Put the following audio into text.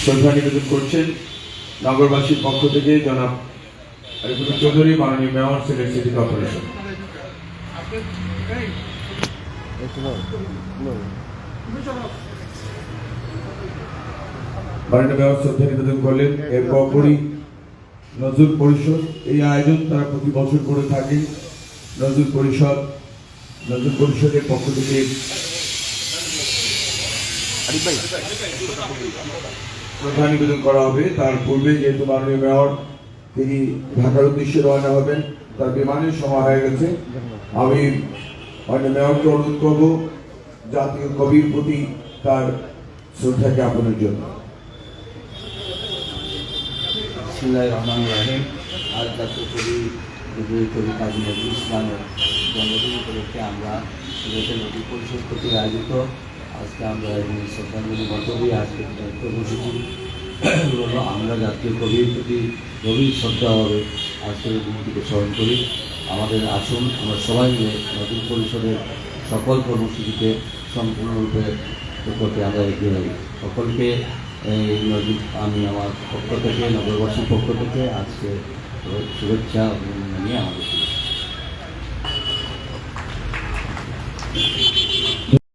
শ্রদ্ধা নিবেদন করছেন নগরবাসীর পক্ষ থেকে জনাব আরিফ চৌধুরী, মাননীয় মেয়র, সিলেট সিটি কর্পোরেশন। মাননীয় মেয়র শ্রদ্ধা নিবেদন করলেন। এরপর নজরুল পরিষদ, এই আয়োজন তারা প্রতি বছর করে থাকে। নজরুল পরিষদের পক্ষ থেকে শ্রদ্ধা নিবেদন করা হবে। তার পূর্বে যেহেতু মাননীয় মেয়র তিনি ঢাকার উদ্দেশ্যে রওনা হবেন, তার বিমানের সময় হয়ে গেছে, আমি মাননীয় মেয়রকে অনুরোধ করব জাতীয় কবির প্রতি তার শ্রদ্ধা জ্ঞাপনের জন্য। বিসমিল্লাহির রহমানির রহিম। আজ জাতীয় কবি কাজী নজরুল ইসলামের জন্মদিন উপলক্ষে আমরা সিলেটের নদী পরিষদ কর্তৃক আয়োজিত আজকে আমরা শ্রদ্ধাঞ্জলি মন্তব্যে আজকে কর্মসূচি হলো আমরা জাতীয় কবির প্রতি গভীর শ্রদ্ধাভাবে আজকের দিনটিকে স্মরণ করি। আমাদের আসুন আমরা সবাই মিলে নদী পরিষদের সকল কর্মসূচিতে সম্পূর্ণরূপে করতে আমরা এগিয়ে যাই। সকলকে আমি আমার পক্ষ থেকে, নগরবাসীর পক্ষ থেকে আজকে শুভেচ্ছা অভিনন্দন নিয়ে আমাদের